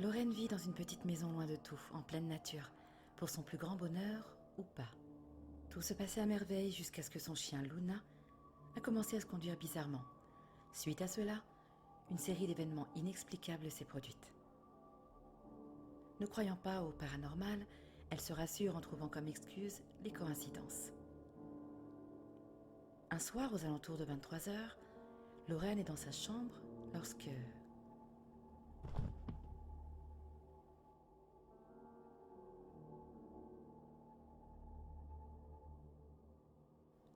Lorraine vit dans une petite maison loin de tout, en pleine nature, pour son plus grand bonheur ou pas. Tout se passait à merveille jusqu'à ce que son chien Luna a commencé à se conduire bizarrement. Suite à cela, une série d'événements inexplicables s'est produite. Ne croyant pas au paranormal, elle se rassure en trouvant comme excuse les coïncidences. Un soir, aux alentours de 23h, Lorraine est dans sa chambre lorsque...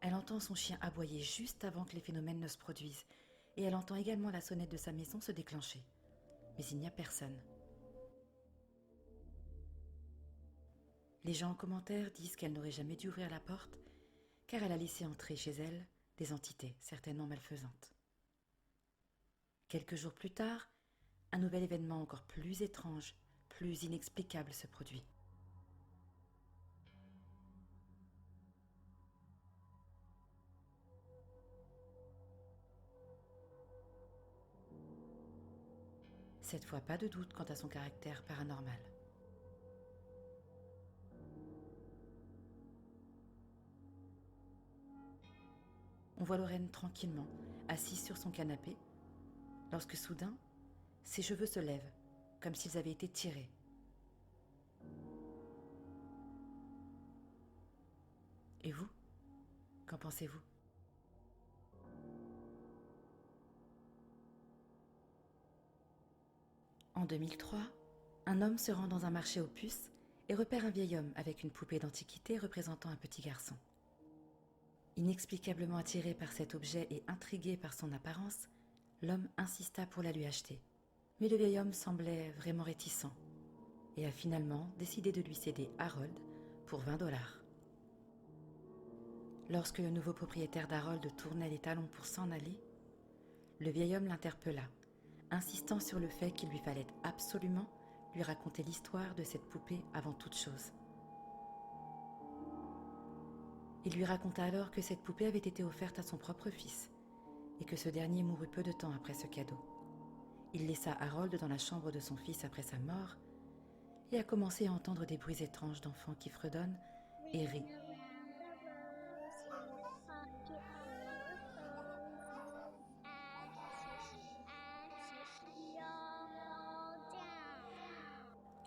Elle entend son chien aboyer juste avant que les phénomènes ne se produisent, et elle entend également la sonnette de sa maison se déclencher. Mais il n'y a personne. Les gens en commentaire disent qu'elle n'aurait jamais dû ouvrir la porte, car elle a laissé entrer chez elle des entités, certainement malfaisantes. Quelques jours plus tard, un nouvel événement encore plus étrange, plus inexplicable se produit. Cette fois, pas de doute quant à son caractère paranormal. On voit Lorraine tranquillement, assise sur son canapé, lorsque soudain, ses cheveux se lèvent, comme s'ils avaient été tirés. Et vous, qu'en pensez-vous ? En 2003, un homme se rend dans un marché aux puces et repère un vieil homme avec une poupée d'antiquité représentant un petit garçon. Inexplicablement attiré par cet objet et intrigué par son apparence, l'homme insista pour la lui acheter. Mais le vieil homme semblait vraiment réticent et a finalement décidé de lui céder Harold pour $20. Lorsque le nouveau propriétaire d'Harold tournait les talons pour s'en aller, le vieil homme l'interpella, insistant sur le fait qu'il lui fallait absolument lui raconter l'histoire de cette poupée avant toute chose. Il lui raconta alors que cette poupée avait été offerte à son propre fils et que ce dernier mourut peu de temps après ce cadeau. Il laissa Harold dans la chambre de son fils après sa mort et a commencé à entendre des bruits étranges d'enfants qui fredonnent et rient.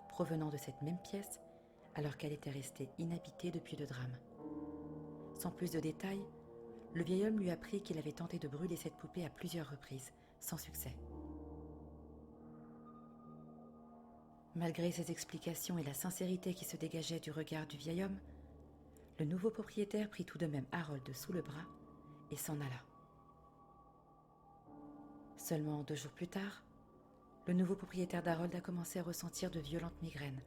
Provenant de cette même pièce, alors qu'elle était restée inhabitée depuis le drame. Sans plus de détails, le vieil homme lui apprit qu'il avait tenté de brûler cette poupée à plusieurs reprises, sans succès. Malgré ces explications et la sincérité qui se dégageait du regard du vieil homme, le nouveau propriétaire prit tout de même Harold sous le bras et s'en alla. Seulement 2 jours plus tard, le nouveau propriétaire d'Harold a commencé à ressentir de violentes migraines.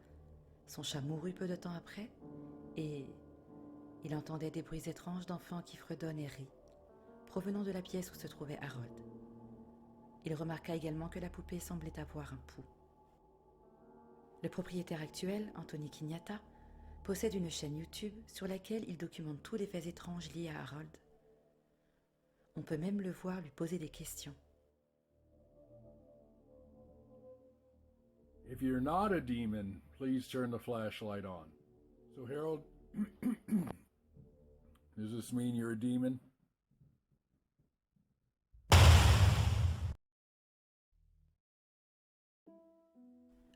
Son chat mourut peu de temps après et il entendait des bruits étranges d'enfants qui fredonnent et rient, provenant de la pièce où se trouvait Harold. Il remarqua également que la poupée semblait avoir un pouls. Le propriétaire actuel, Anthony Quignata, possède une chaîne YouTube sur laquelle il documente tous les faits étranges liés à Harold. On peut même le voir lui poser des questions. If you're not a demon, please turn the flashlight on. So, Harold, does this mean you're a demon?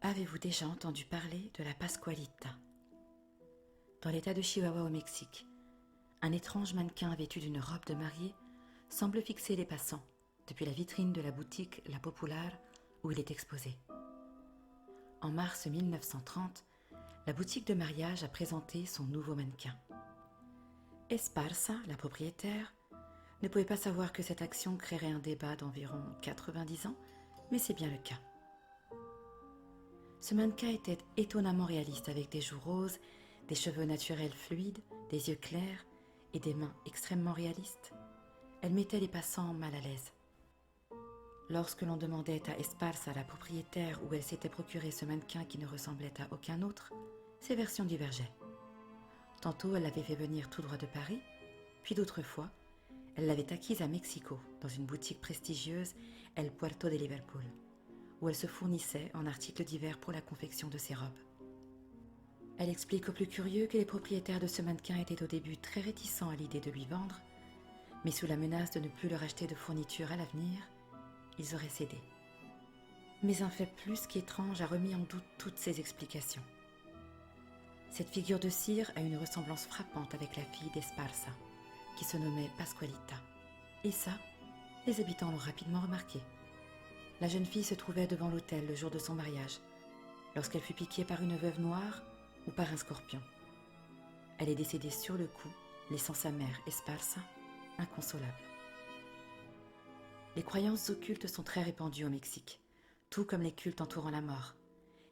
Avez-vous déjà entendu parler de la Pascualita ? Dans l'état de Chihuahua au Mexique, un étrange mannequin vêtu d'une robe de mariée semble fixer les passants depuis la vitrine de la boutique La Popular où il est exposé. En mars 1930, la boutique de mariage a présenté son nouveau mannequin. Esparza, la propriétaire, ne pouvait pas savoir que cette action créerait un débat d'environ 90 ans, mais c'est bien le cas. Ce mannequin était étonnamment réaliste avec des joues roses, des cheveux naturels fluides, des yeux clairs et des mains extrêmement réalistes. Elle mettait les passants mal à l'aise. Lorsque l'on demandait à Esparza, la propriétaire, où elle s'était procuré ce mannequin qui ne ressemblait à aucun autre, ses versions divergeaient. Tantôt elle l'avait fait venir tout droit de Paris, puis d'autres fois, elle l'avait acquise à Mexico, dans une boutique prestigieuse, El Puerto de Liverpool, où elle se fournissait en articles divers pour la confection de ses robes. Elle explique aux plus curieux que les propriétaires de ce mannequin étaient au début très réticents à l'idée de lui vendre, mais sous la menace de ne plus leur acheter de fournitures à l'avenir, ils auraient cédé. Mais un fait plus qu'étrange a remis en doute toutes ces explications. Cette figure de cire a une ressemblance frappante avec la fille d'Esparza, qui se nommait Pasqualita. Et ça, les habitants l'ont rapidement remarqué. La jeune fille se trouvait devant l'autel le jour de son mariage, lorsqu'elle fut piquée par une veuve noire ou par un scorpion. Elle est décédée sur le coup, laissant sa mère, Esparza, inconsolable. Les croyances occultes sont très répandues au Mexique, tout comme les cultes entourant la mort.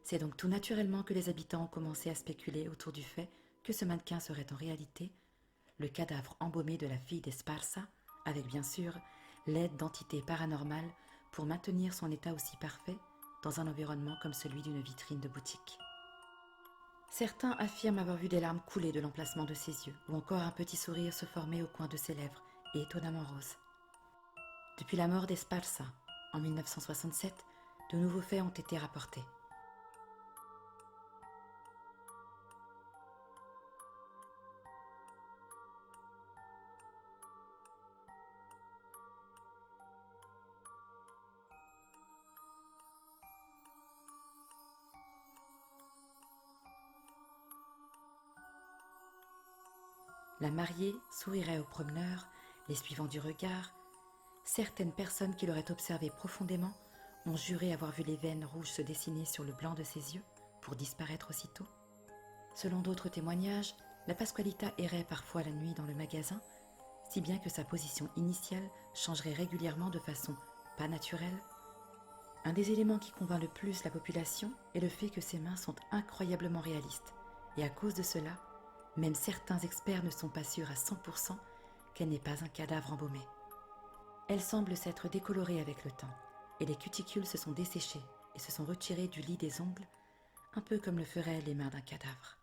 C'est donc tout naturellement que les habitants ont commencé à spéculer autour du fait que ce mannequin serait en réalité le cadavre embaumé de la fille d'Esparza, avec bien sûr l'aide d'entités paranormales pour maintenir son état aussi parfait dans un environnement comme celui d'une vitrine de boutique. Certains affirment avoir vu des larmes couler de l'emplacement de ses yeux, ou encore un petit sourire se former au coin de ses lèvres, et étonnamment rose. Depuis la mort d'Esparza, en 1967, de nouveaux faits ont été rapportés. La mariée sourirait aux promeneurs, les suivant du regard. Certaines personnes qui l'auraient observée profondément ont juré avoir vu les veines rouges se dessiner sur le blanc de ses yeux pour disparaître aussitôt. Selon d'autres témoignages, la Pasqualita errait parfois la nuit dans le magasin, si bien que sa position initiale changerait régulièrement de façon pas naturelle. Un des éléments qui convainc le plus la population est le fait que ses mains sont incroyablement réalistes, et à cause de cela, même certains experts ne sont pas sûrs à 100% qu'elle n'est pas un cadavre embaumé. Elle semble s'être décolorée avec le temps, et les cuticules se sont desséchées et se sont retirées du lit des ongles, un peu comme le feraient les mains d'un cadavre.